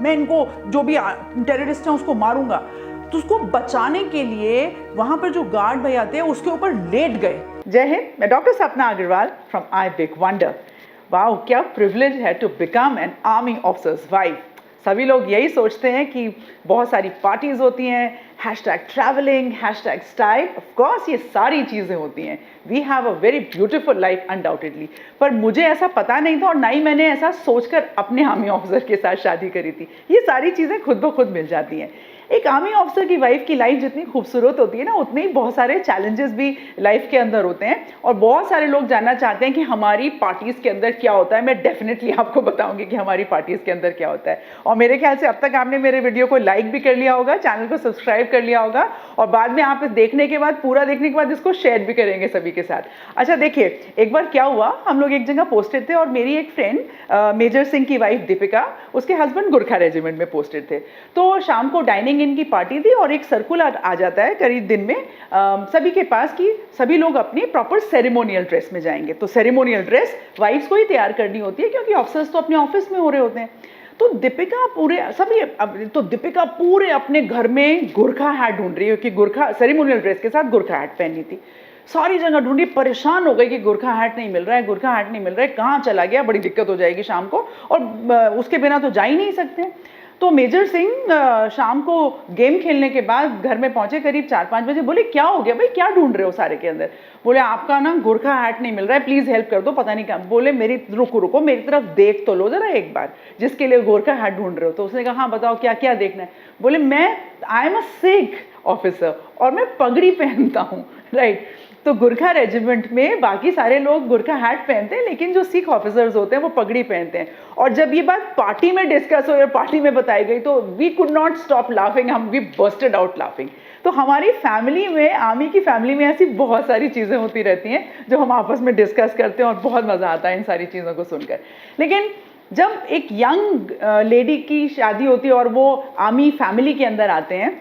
मैं इनको जो भी टेररिस्ट हैं उसको मारूंगा। तो उसको बचाने के लिए वहां पर जो गार्ड भैया थे उसके ऊपर लेट गए। जय हिंद, मैं doctor Sapna Agrawal from I big wonder. Wow, क्या प्रिविलेज है to become an army officer's wife. सभी लोग यही सोचते हैं कि बहुत सारी पार्टीज होती हैं, hashtag travelling, hashtag style, of course ये सारी चीज़ें होती हैं। We have a very beautiful life undoubtedly. पर मुझे ऐसा पता नहीं था और ना ही मैंने ऐसा सोचकर अपने आर्मी ऑफिसर के साथ शादी करी थी। ये सारी चीज़ें खुद ब खुद मिल जाती हैं। एक आर्मी ऑफिसर की वाइफ की लाइफ जितनी खूबसूरत होती है ना, उतने ही बहुत सारे चैलेंजेस भी लाइफ के अंदर होते हैं। और बहुत सारे लोग जानना चाहते हैं कि हमारी पार्टीज़ के अंदर क्या होता है। मैं डेफिनेटली आपको बताऊंगी कि हमारी पार्टीज़ के अंदर क्या होता है। और मेरे ख्याल से अब तक आपने मेरे वीडियो को लाइक भी कर लिया होगा, चैनल को सब्सक्राइब कर लिया होगा, और बाद में आप देखने के बाद, पूरा देखने के बाद इसको शेयर भी करेंगे सभी के साथ। अच्छा देखिए, एक बार क्या हुआ, हम लोग एक जगह पोस्टेड थे और मेरी एक फ्रेंड मेजर सिंह की वाइफ दीपिका, उसके हस्बैंड गुरखा रेजिमेंट में पोस्टेड थे। तो शाम को डाइनिंग इन की पार्टी थी और एक सर्कुलर आ जाता है करीब दिन में सभी के पास कि सभी लोग अपनी प्रॉपर सेरेमोनियल ड्रेस में जाएंगे। तो सेरेमोनियल ड्रेस वाइफ्स को ही तैयार करनी होती है क्योंकि ऑफिसर्स तो अपने ऑफिस में हो रहे होते हैं। तो दीपिका पूरे अपने घर में गुरखा हैट ढूंढ रही है कि गुरखा सेरेमोनियल ड्रेस के साथ गुरखा हैट पहननी थी। सारी जगह ढूंढी, परेशान हो गई कि गुरखा हैट नहीं मिल रहा है, गुरखा हैट नहीं मिल रहा है, कहाँ चला गया, बड़ी दिक्कत हो जाएगी शाम को, और उसके बिना तो जा ही नहीं सकते। तो मेजर सिंह शाम को गेम खेलने के बाद घर में पहुंचे करीब 4-5 बजे। बोले क्या हो गया भाई, क्या ढूंढ रहे हो सारे के अंदर? बोले आपका ना गुरखा हैट नहीं मिल रहा है, प्लीज़ हेल्प कर दो, पता नहीं क्या। बोले मेरी रुको मेरी तरफ देख तो लो जरा एक बार, जिसके लिए गुरखा हैट ढूंढ रहे हो। तो उसने कहा हाँ बताओ क्या क्या देखना है। बोले आई एम अ सिख ऑफिसर और मैं पगड़ी पहनता हूँ, राइट। तो गुरखा रेजिमेंट में बाकी सारे लोग गुरखा हैट पहनते हैं, लेकिन जो सिख ऑफिसर्स होते हैं वो पगड़ी पहनते हैं। और जब ये बात पार्टी में डिस्कस हुई और पार्टी में बताई गई तो we could not stop laughing, we bursted out laughing. तो हमारी फैमिली में, आर्मी की फैमिली में ऐसी बहुत सारी चीज़ें होती रहती हैं जो हम आपस में डिस्कस करते हैं और बहुत मज़ा आता है इन सारी चीज़ों को सुनकर। लेकिन जब एक यंग लेडी की शादी होती है और वो आर्मी फैमिली के अंदर आते हैं,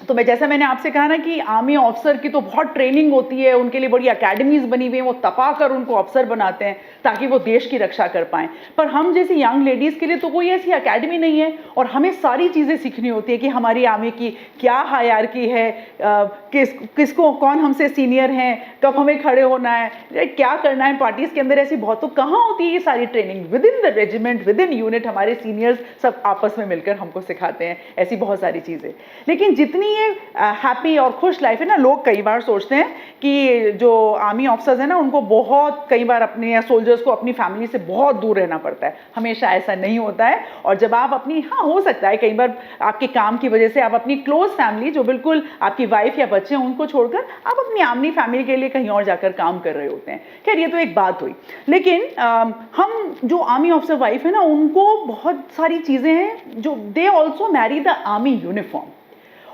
तो जैसा मैंने आपसे कहा ना कि आर्मी ऑफिसर की तो बहुत ट्रेनिंग होती है, उनके लिए बड़ी अकेडमीज बनी हुई हैं, वो तपा कर उनको अफसर बनाते हैं ताकि वो देश की रक्षा कर पाएं। पर हम जैसी यंग लेडीज़ के लिए तो कोई ऐसी अकेडमी नहीं है और हमें सारी चीज़ें सीखनी होती है कि हमारी आर्मी की क्या हायरार्की है, किसको कौन हमसे सीनियर हैं, कब हमें खड़े होना है, क्या करना है पार्टीज़ के अंदर। ऐसी बहुत तो कहाँ होती है ये सारी training? With in the regiment, with in unit हमारे सीनियर्स सब आपस में मिलकर हमको सिखाते हैं ऐसी बहुत सारी चीज़ें। लेकिन जितनी ये हैप्पी और खुश लाइफ है ना, लोग कई बार सोचते हैं कि जो आर्मी ऑफिसर्स हैं ना उनको बहुत कई बार अपने सोल्जर्स को अपनी फैमिली से बहुत दूर रहना पड़ता है। हमेशा ऐसा नहीं होता है। और जब आप अपनी, हाँ हो सकता है कई बार आपके काम की वजह से आप अपनी क्लोज फैमिली जो बिल्कुल आपकी वाइफ या बच्चे हैं उनको छोड़कर आप अपनी आर्मी फैमिली के लिए कहीं और जाकर काम कर रहे होते हैं। खैर ये तो एक बात हुई। लेकिन हम जो आर्मी ऑफिसर वाइफ है ना उनको बहुत सारी चीज़ें हैं जो they also marry the army uniform.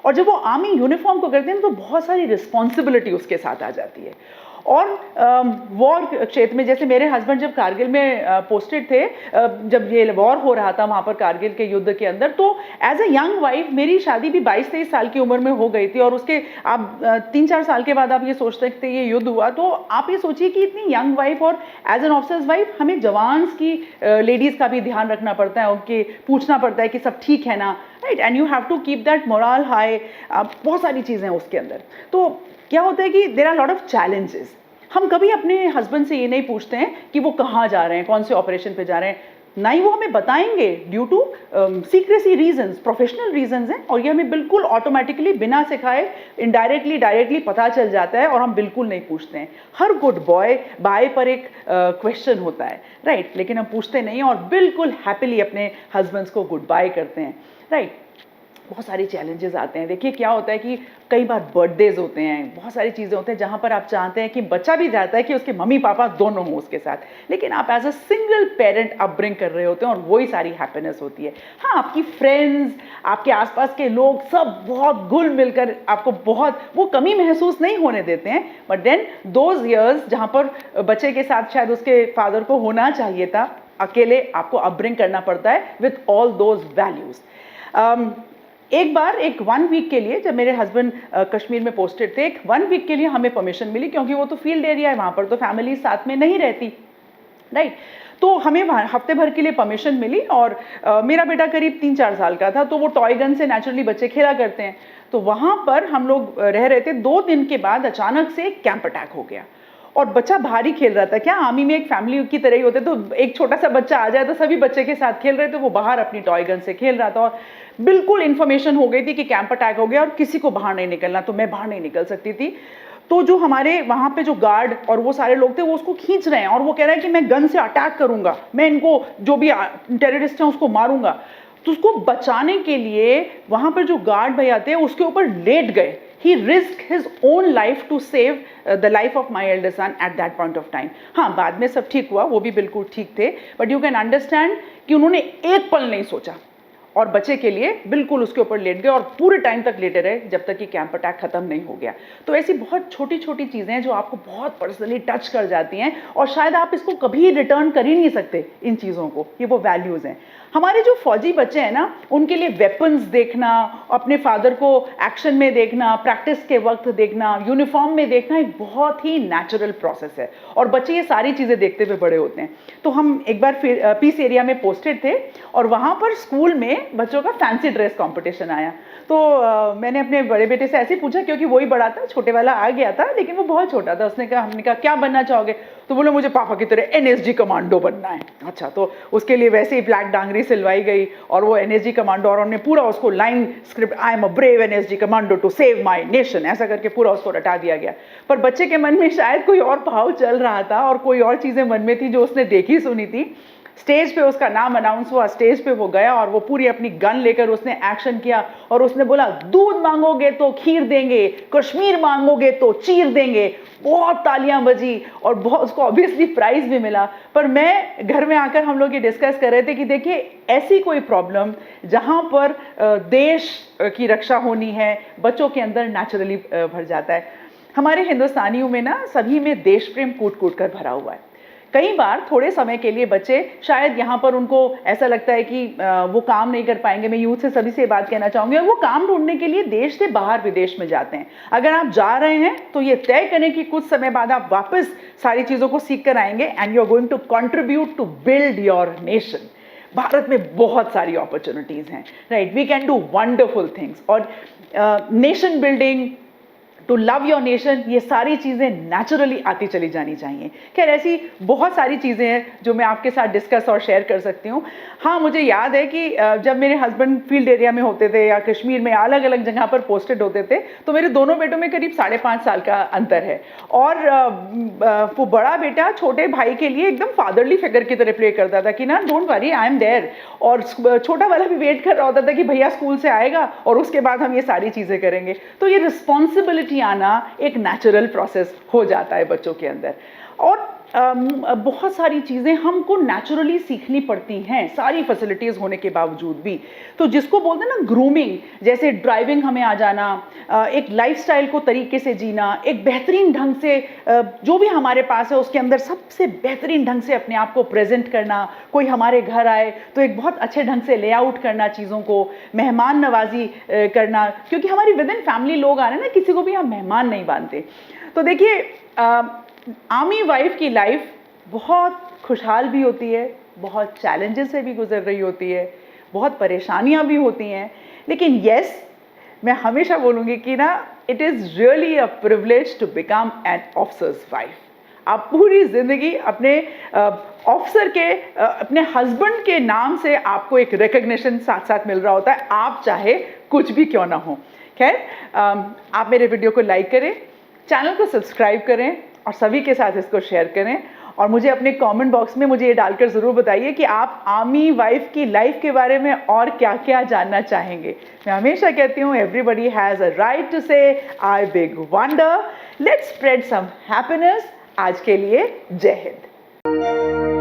और जब वो आर्मी यूनिफॉर्म को करते हैं तो बहुत सारी रिस्पॉन्सिबिलिटी उसके साथ आ जाती है। और वॉर क्षेत्र में, जैसे मेरे हस्बैंड जब कारगिल में पोस्टेड थे, जब ये वॉर हो रहा था वहाँ पर कारगिल के युद्ध के अंदर, तो एज ए यंग वाइफ मेरी शादी भी 22-23 साल की उम्र में हो गई थी। और उसके आप 3-4 साल के बाद आप ये सोच सकते ये युद्ध हुआ। तो आप ये सोचिए कि इतनी यंग वाइफ और एज एन ऑफिसर्स वाइफ हमें जवान्स की, लेडीज़ का भी ध्यान रखना पड़ता है, उनके पूछना पड़ता है कि सब ठीक है ना, right. And you have to keep that morale high. बहुत सारी चीज़ें हैं उसके अंदर। तो क्या होता है कि there are lot of challenges. हम कभी अपने हस्बैंड से ये नहीं पूछते हैं कि वो कहाँ जा रहे हैं, कौन से ऑपरेशन पे जा रहे हैं, ना ही वो हमें बताएंगे due to secrecy reasons, professional reasons हैं। और ये हमें बिल्कुल ऑटोमेटिकली बिना सिखाए इनडायरेक्टली डायरेक्टली पता चल जाता है और हम बिल्कुल नहीं पूछते हैं। हर गुड बाय पर एक क्वेश्चन होता है, राइट। लेकिन हम पूछते नहीं और बिल्कुल हैप्पीली अपने हस्बैंड्स को गुड बाय करते हैं, राइट। बहुत सारे चैलेंजेस आते हैं। देखिए क्या होता है कि कई बार बर्थडेज होते हैं, बहुत सारी चीज़ें होते हैं जहाँ पर आप चाहते हैं कि बच्चा भी चाहता है कि उसके मम्मी पापा दोनों हों उसके साथ, लेकिन आप as a single parent upbring कर रहे होते हैं और वही सारी हैप्पीनेस होती है। हाँ, आपकी फ्रेंड्स, आपके आसपास के लोग सब बहुत घुल मिलकर आपको बहुत वो कमी महसूस नहीं होने देते हैं। बट देन दोज ईयर्स जहाँ पर बच्चे के साथ शायद उसके फादर को होना चाहिए था, अकेले आपको अपब्रिंग करना पड़ता है विथ ऑल दोज वैल्यूज़। एक बार एक 1 वीक के लिए, जब मेरे हस्बैंड कश्मीर में पोस्टेड थे, एक 1 वीक के लिए हमें परमिशन मिली क्योंकि वो तो फील्ड एरिया है, वहाँ पर तो फैमिली साथ में नहीं रहती, राइट। तो हमें हफ्ते भर के लिए परमिशन मिली और मेरा बेटा करीब 3-4 साल का था, तो वो टॉय गन से नेचुरली बच्चे खेला करते हैं। तो वहाँ पर हम लोग रह रहे थे। 2 दिन के बाद अचानक से एक कैंप अटैक हो गया और बच्चा बाहर ही खेल रहा था। क्या आर्मी में एक फैमिली की तरह ही होते, तो एक छोटा सा बच्चा आ जाए तो सभी बच्चे के साथ खेल रहे थे, वो बाहर अपनी टॉय गन से खेल रहा था और बिल्कुल इन्फॉर्मेशन हो गई थी कि कैंप अटैक हो गया और किसी को बाहर नहीं निकलना। तो मैं बाहर नहीं निकल सकती थी। तो जो हमारे वहाँ पे जो गार्ड और वो सारे लोग थे, वो उसको खींच रहे हैं और वो कह रहे हैं कि मैं गन से अटैक करूँगा, मैं इनको जो भी टेररिस्ट हैं उसको मारूंगा। तो उसको बचाने के लिए वहाँ पर जो गार्ड भैया थे उसके ऊपर लेट गए। He risked his own life to save the life of my elder son at that point of time. हाँ, बाद में सब ठीक हुआ, वो भी बिल्कुल ठीक थे, but you can understand कि उन्होंने एक पल नहीं सोचा और बच्चे के लिए बिल्कुल उसके ऊपर लेट गए और पूरे टाइम तक लेटे रहे जब तक कि कैंप अटैक खत्म नहीं हो गया। तो ऐसी बहुत छोटी छोटी चीज़ें हैं जो आपको बहुत पर्सनली टच कर जाती हैं और शायद आप इसको कभी रिटर्न कर ही नहीं सकते इन चीज़ों को। ये वो वैल्यूज़ हैं। हमारे जो फौजी बच्चे हैं ना, उनके लिए वेपन्स देखना, अपने फादर को एक्शन में देखना, प्रैक्टिस के वक्त देखना, यूनिफॉर्म में देखना एक बहुत ही नेचुरल प्रोसेस है और बच्चे ये सारी चीज़ें देखते हुए बड़े होते हैं। तो हम एक बार पीस एरिया में पोस्टेड थे और वहाँ पर स्कूल में बच्चों का फैंसी ड्रेस कंपटीशन आया। तो मैंने अपने बड़े बेटे से ऐसे पूछा, क्योंकि वो ही बड़ा था, छोटे वाला आ गया था लेकिन वो बहुत छोटा था। उसने कहा, हमने कहा क्या बनना चाहोगे? तो बोले मुझे पापा की तरह NSG कमांडो बनना है। अच्छा, तो उसके लिए वैसे ही ब्लैक डांगरी सिलवाई गई और वो NSG कमांडो, और उन्होंने पूरा उसको line script, I am a brave NSG commando to save my nation, ऐसा करके पूरा उसको रटा दिया गया। पर बच्चे के मन में शायद कोई और भाव चल रहा था और कोई और चीज़ें मन में थी जो उसने देखी सुनी थी। स्टेज पे उसका नाम अनाउंस हुआ, स्टेज पे वो गया और वो पूरी अपनी गन लेकर उसने एक्शन किया और उसने बोला, दूध मांगोगे तो खीर देंगे, कश्मीर मांगोगे तो चीर देंगे। बहुत तालियां बजी और बहुत उसको ऑब्वियसली प्राइज भी मिला। पर मैं घर में आकर हम लोग ये डिस्कस कर रहे थे कि देखिए, ऐसी कोई प्रॉब्लम जहां पर देश की रक्षा होनी है, बच्चों के अंदर नेचुरली भर जाता है। हमारे हिंदुस्तानियों में ना सभी में देश प्रेम कूट कूट कर भरा हुआ है। कई बार थोड़े समय के लिए बच्चे शायद यहाँ पर उनको ऐसा लगता है कि वो काम नहीं कर पाएंगे। मैं यूथ से सभी से बात कहना चाहूँगी, और वो काम ढूंढने के लिए देश से बाहर विदेश में जाते हैं। अगर आप जा रहे हैं तो ये तय करें कि कुछ समय बाद आप वापस सारी चीज़ों को सीख कर आएंगे and you are going to contribute to build your nation. Bharat में बहुत सारी अपॉर्चुनिटीज़ हैं, right? We can do wonderful things. और nation building, to love your nation, ये सारी चीज़ें नेचुरली आती चली जानी चाहिए। खैर, ऐसी बहुत सारी चीज़ें हैं जो मैं आपके साथ डिस्कस और शेयर कर सकती हूँ। हाँ, मुझे याद है कि जब मेरे हस्बैंड फील्ड एरिया में होते थे या कश्मीर में अलग अलग जगह पर पोस्टेड होते थे, तो मेरे दोनों बेटों में करीब 5.5 साल का अंतर है। और वो बड़ा बेटा छोटे भाई के लिए एकदम फादरली फिगर की तरह प्ले करता था कि ना, don't worry, I am there. और छोटा वाला भी वेट कर रहा होता था कि भैया स्कूल से आएगा और उसके बाद हम ये सारी चीज़ें करेंगे। तो ये रिस्पॉन्सिबिलिटी आना एक नेचुरल प्रोसेस हो जाता है बच्चों के अंदर। और बहुत सारी चीज़ें हमको नेचुरली सीखनी पड़ती हैं, सारी फैसिलिटीज़ होने के बावजूद भी। तो जिसको बोलते हैं ना ग्रूमिंग, जैसे ड्राइविंग हमें आ जाना, एक लाइफस्टाइल को तरीके से जीना, एक बेहतरीन ढंग से जो भी हमारे पास है उसके अंदर सबसे बेहतरीन ढंग से अपने आप को प्रेजेंट करना। कोई हमारे घर आए तो एक बहुत अच्छे ढंग से लेआउट करना चीज़ों को, मेहमान नवाजी करना, क्योंकि हमारी विद इन फैमिली लोग आ रहे हैं ना, किसी को भी हम मेहमान नहीं मानते। तो देखिए, आर्मी वाइफ की लाइफ बहुत खुशहाल भी होती है, बहुत चैलेंजेस से भी गुजर रही होती है, बहुत परेशानियां भी होती हैं, लेकिन यस, मैं हमेशा बोलूँगी कि ना, it is really a privilege to become an officer's wife. आप पूरी ज़िंदगी अपने ऑफिसर के, अपने हस्बैंड के नाम से आपको एक रिकग्निशन साथ साथ मिल रहा होता है, आप चाहे कुछ भी क्यों ना हो। खैर, आप मेरे वीडियो को लाइक करें, चैनल को सब्सक्राइब करें और सभी के साथ इसको शेयर करें। और मुझे अपने कमेंट बॉक्स में मुझे ये डालकर ज़रूर बताइए कि आप आर्मी वाइफ की लाइफ के बारे में और क्या क्या जानना चाहेंगे। मैं हमेशा कहती हूँ, everybody has a right to say I big wonder. Let's spread some happiness. आज के लिए जय हिंद।